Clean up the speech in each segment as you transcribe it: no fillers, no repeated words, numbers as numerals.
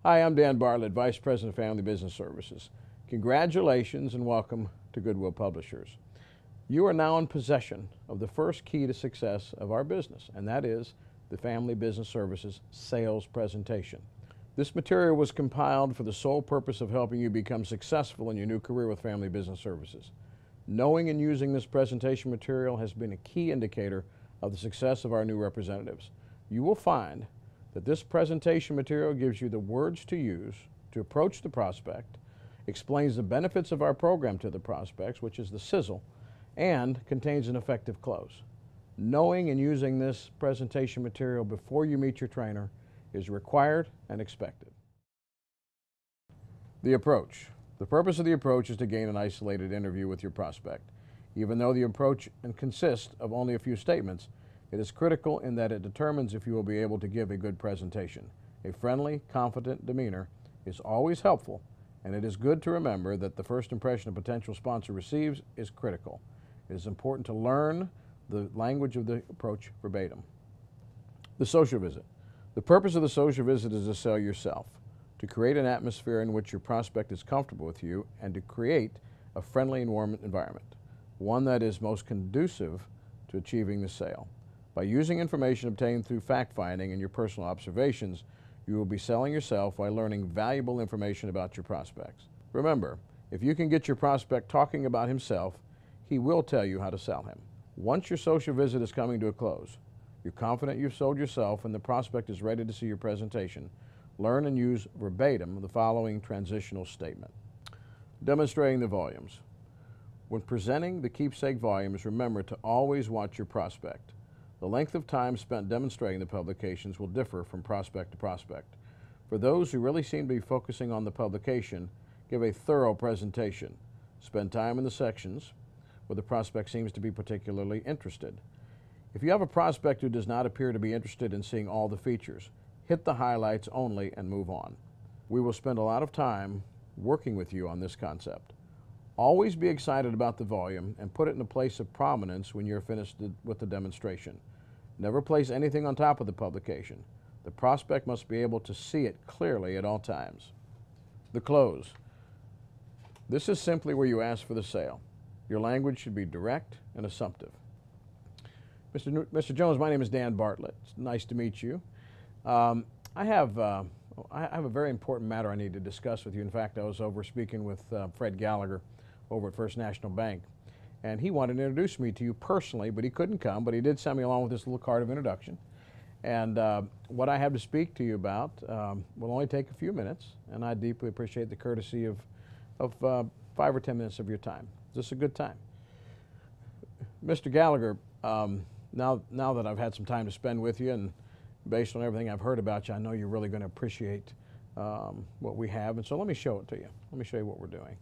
Hi, I'm Dan Bartlett, Vice President of Family Business Services. Congratulations and welcome to Goodwill Publishers. You are now in possession of the first key to success of our business, and that is the Family Business Services sales presentation. This material was compiled for the sole purpose of helping you become successful in your new career with Family Business Services. Knowing and using this presentation material has been a key indicator of the success of our new representatives. You will find that this presentation material gives you the words to use to approach the prospect, explains the benefits of our program to the prospects, which is the sizzle, and contains an effective close. Knowing and using this presentation material before you meet your trainer is required and expected. The approach. The purpose of the approach is to gain an isolated interview with your prospect. Even though the approach consists of only a few statements, it is critical in that it determines if you will be able to give a good presentation. A friendly, confident demeanor is always helpful, and it is good to remember that the first impression a potential sponsor receives is critical. It is important to learn the language of the approach verbatim. The social visit. The purpose of the social visit is to sell yourself, to create an atmosphere in which your prospect is comfortable with you, and to create a friendly and warm environment, one that is most conducive to achieving the sale. By using information obtained through fact-finding and your personal observations, you will be selling yourself while learning valuable information about your prospects. Remember, if you can get your prospect talking about himself, he will tell you how to sell him. Once your social visit is coming to a close, you're confident you've sold yourself and the prospect is ready to see your presentation, learn and use verbatim the following transitional statement. Demonstrating the volumes. When presenting the keepsake volumes, remember to always watch your prospect. The length of time spent demonstrating the publications will differ from prospect to prospect. For those who really seem to be focusing on the publication, give a thorough presentation. Spend time in the sections where the prospect seems to be particularly interested. If you have a prospect who does not appear to be interested in seeing all the features, hit the highlights only and move on. We will spend a lot of time working with you on this concept. Always be excited about the volume and put it in a place of prominence when you're finished with the demonstration. Never place anything on top of the publication. The prospect must be able to see it clearly at all times. The close. This is simply where you ask for the sale. Your language should be direct and assumptive. Mr. Jones, my name is Dan Bartlett. It's nice to meet you. I have a very important matter I need to discuss with you. In fact, I was over speaking with Fred Gallagher over at First National Bank, and he wanted to introduce me to you personally, but he couldn't come, but he did send me along with this little card of introduction. And what I have to speak to you about will only take a few minutes, and I deeply appreciate the courtesy of 5 or 10 minutes of your time. Is this a good time? Mr. Gallagher, now that I've had some time to spend with you, and based on everything I've heard about you, I know you're really going to appreciate what we have, and so let me show it to you. Let me show you what we're doing.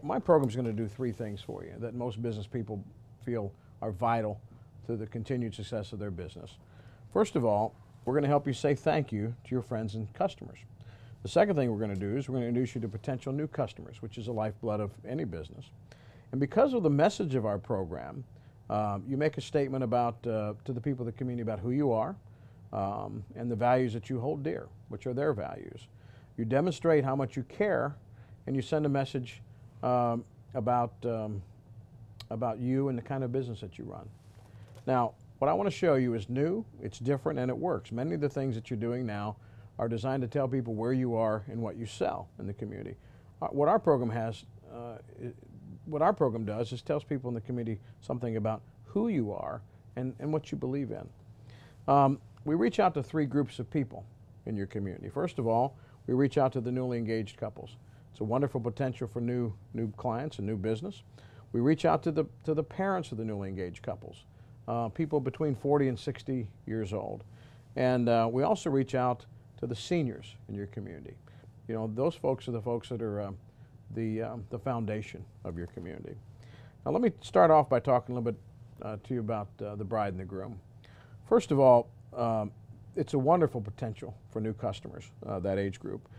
My program is going to do 3 things for you that most business people feel are vital to the continued success of their business. First of all, we're going to help you say thank you to your friends and customers. The second thing we're going to do is we're going to introduce you to potential new customers, which is the lifeblood of any business. And because of the message of our program, you make a statement about to the people of the community about who you are and the values that you hold dear, which are their values. You demonstrate how much you care, and you send a message about you and the kind of business that you run. Now, what I want to show you is new, it's different, and it works. Many of the things that you're doing now are designed to tell people where you are and what you sell in the community. What our program does is tells people in the community something about who you are and what you believe in. We reach out to 3 groups of people in your community. First of all, we reach out to the newly engaged couples. It's a wonderful potential for new clients and new business. We reach out to the parents of the newly engaged couples, people between 40 and 60 years old. And we also reach out to the seniors in your community. You know, those folks are the folks that are the foundation of your community. Now let me start off by talking a little bit to you about the bride and the groom. First of all, it's a wonderful potential for new customers, that age group.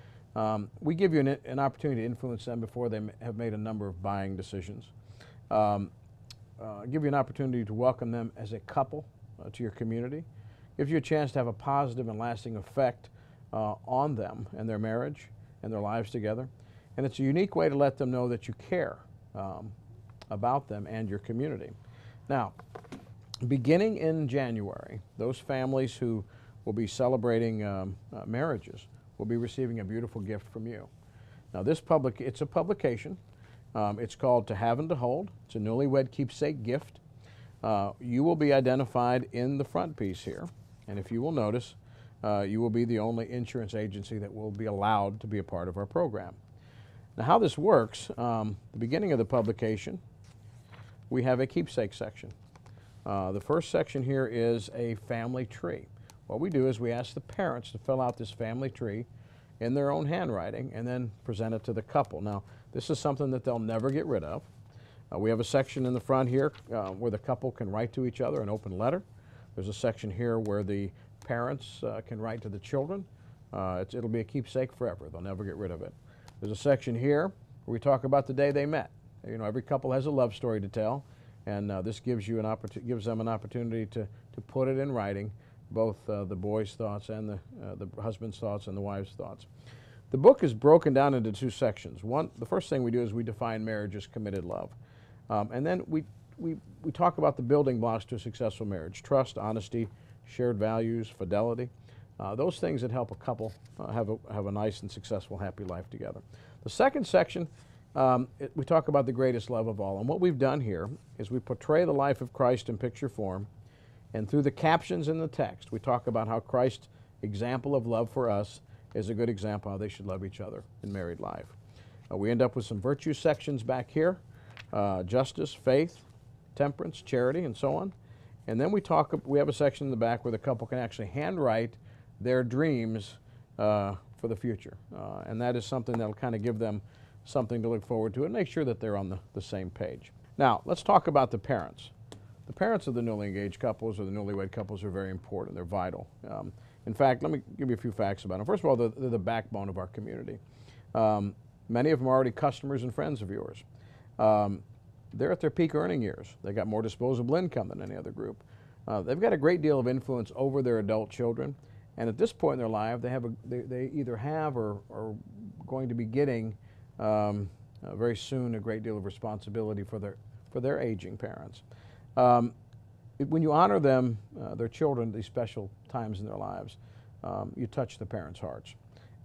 We give you an opportunity to influence them before they have made a number of buying decisions. Give you an opportunity to welcome them as a couple to your community. gives you a chance to have a positive and lasting effect on them and their marriage and their lives together. And it's a unique way to let them know that you care about them and your community. Now, beginning in January, those families who will be celebrating marriages will be receiving a beautiful gift from you. Now, it's a publication. It's called To Have and to Hold. It's a newlywed keepsake gift. You will be identified in the front piece here, and if you will notice, you will be the only insurance agency that will be allowed to be a part of our program. Now, how this works, the beginning of the publication, we have a keepsake section. The first section here is a family tree. What we do is we ask the parents to fill out this family tree in their own handwriting and then present it to the couple. Now, this is something that they'll never get rid of. We have a section in the front here where the couple can write to each other an open letter. There's a section here where the parents can write to the children. It'll be a keepsake forever. They'll never get rid of it. There's a section here where we talk about the day they met. You know, every couple has a love story to tell, and this gives them an opportunity to put it in writing, both the boy's thoughts and the husband's thoughts and the wife's thoughts. The book is broken down into two sections. The first thing we do is we define marriage as committed love. And then we talk about the building blocks to a successful marriage: trust, honesty, shared values, fidelity. Those things that help a couple have a nice and successful, happy life together. The second section, we talk about the greatest love of all. And what we've done here is we portray the life of Christ in picture form. And through the captions in the text, we talk about how Christ's example of love for us is a good example of how they should love each other in married life. We end up with some virtue sections back here: justice, faith, temperance, charity, and so on. And then we have a section in the back where the couple can actually handwrite their dreams for the future. And that is something that'll kind of give them something to look forward to and make sure that they're on the same page. Now, let's talk about the parents. The parents of the newly engaged couples or the newlywed couples are very important. They're vital. In fact, let me give you a few facts about them. First of all, they're the backbone of our community. Many of them are already customers and friends of yours. They're at their peak earning years. They've got more disposable income than any other group. They've got a great deal of influence over their adult children, and at this point in their life, they either have or are going to be getting very soon a great deal of responsibility for their aging parents. When you honor them, their children, these special times in their lives, you touch the parents' hearts,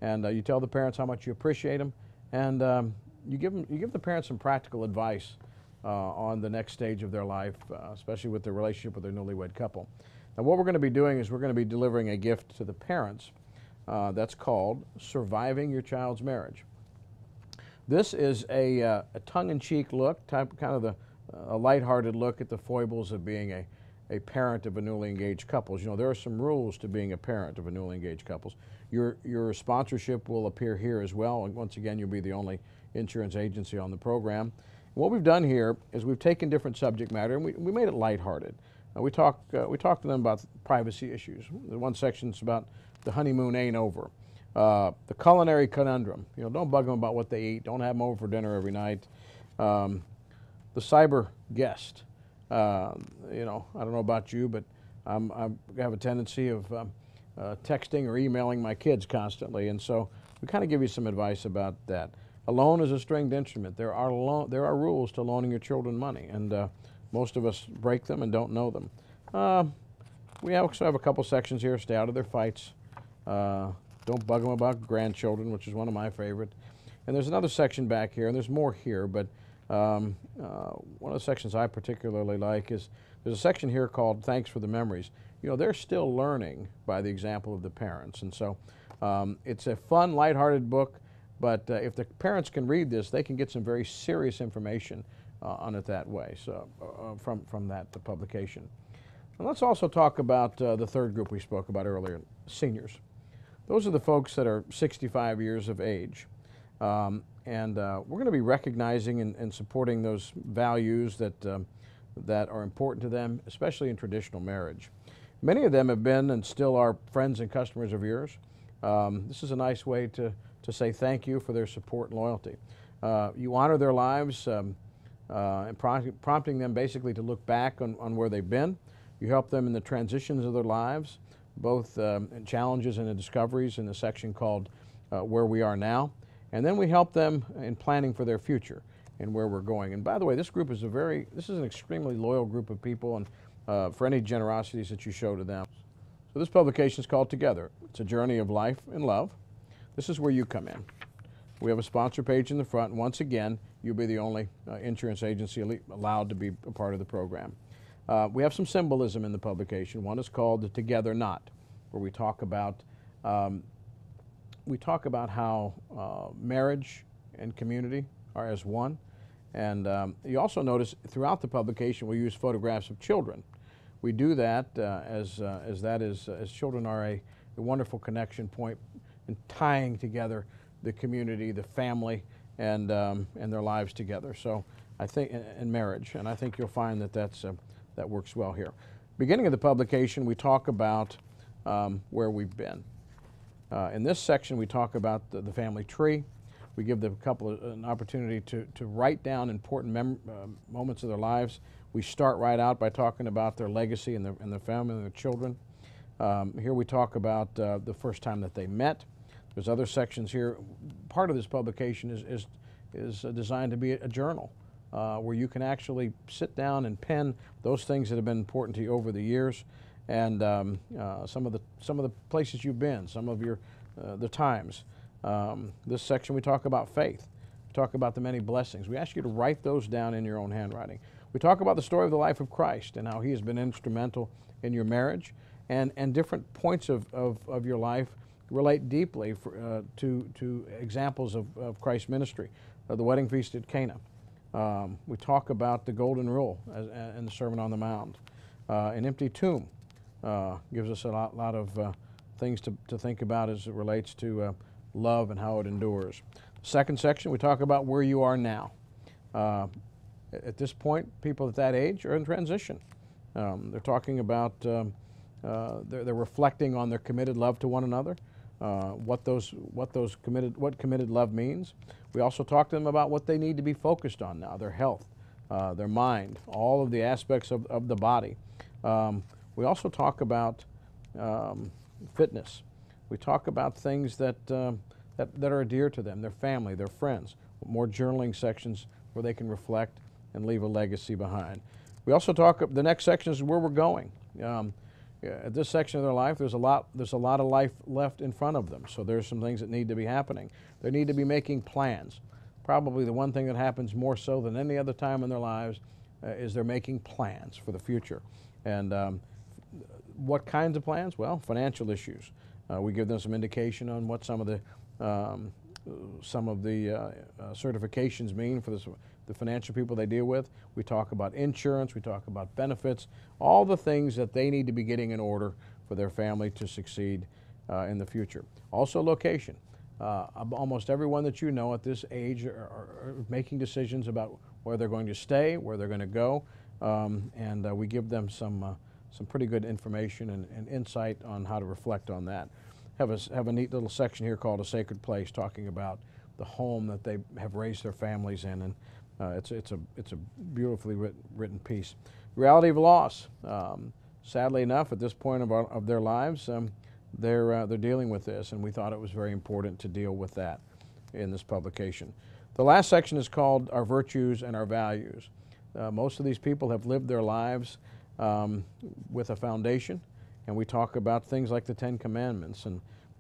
and you tell the parents how much you appreciate them, and you give the parents some practical advice on the next stage of their life, especially with their relationship with their newlywed couple. Now, what we're going to be doing is we're going to be delivering a gift to the parents that's called Surviving Your Child's Marriage. This is a tongue-in-cheek look, kind of a lighthearted look at the foibles of being a parent of a newly engaged couple. You know, there are some rules to being a parent of a newly engaged couple. Your sponsorship will appear here as well, and once again, you'll be the only insurance agency on the program. What we've done here is we've taken different subject matter and we made it lighthearted. We talk to them about privacy issues. The one section's about the honeymoon ain't over. The culinary conundrum. You know, don't bug them about what they eat. Don't have them over for dinner every night. The cyber guest. You know, I don't know about you, but I have a tendency of texting or emailing my kids constantly, and so we kind of give you some advice about that. A loan is a stringed instrument. There are rules to loaning your children money, and most of us break them and don't know them. We also have a couple sections here: stay out of their fights. Don't bug them about grandchildren, which is one of my favorite. And there's another section back here, and there's more here, but one of the sections I particularly like is there's a section here called Thanks for the Memories. You know, they're still learning by the example of the parents, and so it's a fun, lighthearted book, but if the parents can read this, they can get some very serious information on it that way, so from that publication. And let's also talk about the third group we spoke about earlier, seniors. Those are the folks that are 65 years of age. And we're going to be recognizing and supporting those values that are important to them, especially in traditional marriage. Many of them have been and still are friends and customers of yours. This is a nice way to say thank you for their support and loyalty. You honor their lives and prompting them basically to look back on where they've been. You help them in the transitions of their lives. both challenges and the discoveries in the section called Where We Are Now. And then we help them in planning for their future and where we're going. And by the way, this group is this is an extremely loyal group of people, and for any generosities that you show to them. So this publication is called Together. It's a journey of life and love. This is where you come in. We have a sponsor page in the front, and once again, you'll be the only insurance agency allowed to be a part of the program. We have some symbolism in the publication. One is called the Together Knot, where we talk about how marriage and community are as one. And you also notice throughout the publication we use photographs of children. We do that as children are a wonderful connection point in tying together the community, the family, and their lives together. So I think, in marriage, and I think you'll find that that works well here. Beginning of the publication, we talk about where we've been. In this section, we talk about the family tree. We give the couple an opportunity to write down important moments of their lives. We start right out by talking about their legacy and their family and their children. Here we talk about the first time that they met. There's other sections here. Part of this publication is designed to be a journal where you can actually sit down and pen those things that have been important to you over the years, and some of the places you've been, some of the times. This section we talk about faith. We talk about the many blessings. We ask you to write those down in your own handwriting. We talk about the story of the life of Christ and how he has been instrumental in your marriage, and different points of your life relate deeply to examples of Christ's ministry. The wedding feast at Cana. We talk about the golden rule in the Sermon on the Mount. An empty tomb gives us a lot of things to think about as it relates to love and how it endures. Second section, we talk about where you are now. At this point, people at that age are in transition. They're talking about, they're reflecting on their committed love to one another, what committed love means. We also talk to them about what they need to be focused on now, their health, their mind, all of the aspects of the body. We also talk about fitness. We talk about things that are dear to them, their family, their friends. More journaling sections where they can reflect and leave a legacy behind. We also talk, the next section is where we're going. At this section of their life, there's a lot of life left in front of them. So there's some things that need to be happening. They need to be making plans. Probably the one thing that happens more so than any other time in their lives is they're making plans for the future. And what kinds of plans? Well, financial issues. We give them some indication on what some of the certifications mean for the financial people they deal with. We talk about insurance, we talk about benefits, all the things that they need to be getting in order for their family to succeed in the future. Also location. Almost everyone that you know at this age are making decisions about where they're going to stay, where they're going to go, and we give them some pretty good information and insight on how to reflect on that. Have a neat little section here called A Sacred Place, talking about the home that they have raised their families in, and it's a beautifully written piece. Reality of loss. Sadly enough, at this point of their lives, they're dealing with this, and we thought it was very important to deal with that in this publication. The last section is called Our Virtues and Our Values. Most of these people have lived their lives with a foundation, and we talk about things like the Ten Commandments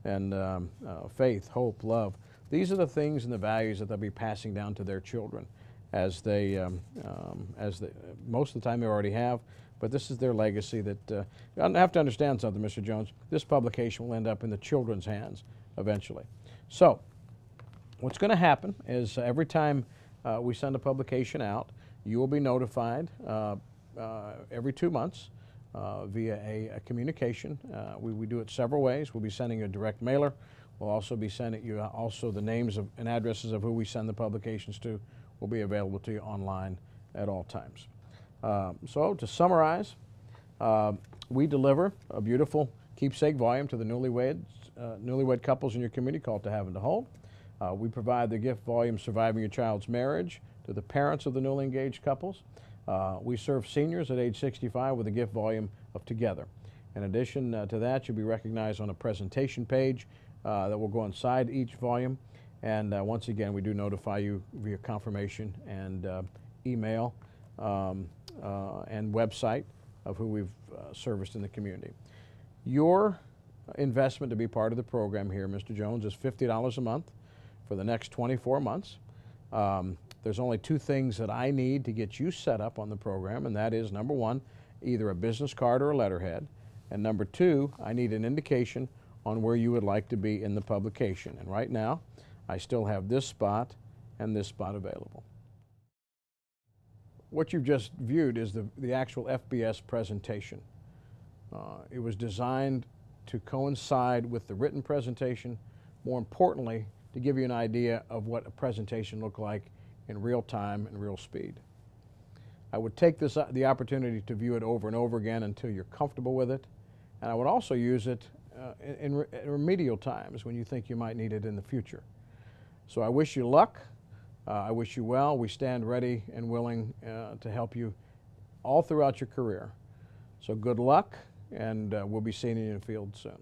and faith, hope, love. These are the things and the values that they'll be passing down to their children as they most of the time they already have, but this is their legacy that you have to understand something, Mr. Jones. This publication will end up in the children's hands eventually. So what's going to happen is every time we send a publication out, you will be notified every 2 months via a communication. We do it several ways. We'll be sending you a direct mailer. We'll also be sending you also the names and addresses of who we send the publications to will be available to you online at all times. So to summarize, we deliver a beautiful keepsake volume to the newlywed couples in your community called To Have and to Hold. We provide the gift volume Surviving Your Child's Marriage to the parents of the newly engaged couples. We serve seniors at age 65 with a gift volume of Together. In addition to that, you'll be recognized on a presentation page that will go inside each volume. And once again, we do notify you via confirmation and email and website of who we've serviced in the community. Your investment to be part of the program here, Mr. Jones, is $50 a month for the next 24 months. There's only two things that I need to get you set up on the program, and that is, number one, either a business card or a letterhead, and number two, I need an indication on where you would like to be in the publication. And right now, I still have this spot and this spot available. What you've just viewed is the actual FBS presentation. It was designed to coincide with the written presentation, more importantly, to give you an idea of what a presentation looked like in real time and real speed. I would take the opportunity to view it over and over again until you're comfortable with it, and I would also use it in remedial times when you think you might need it in the future. So I wish you luck. I wish you well. We stand ready and willing to help you all throughout your career. So good luck, and we'll be seeing you in the field soon.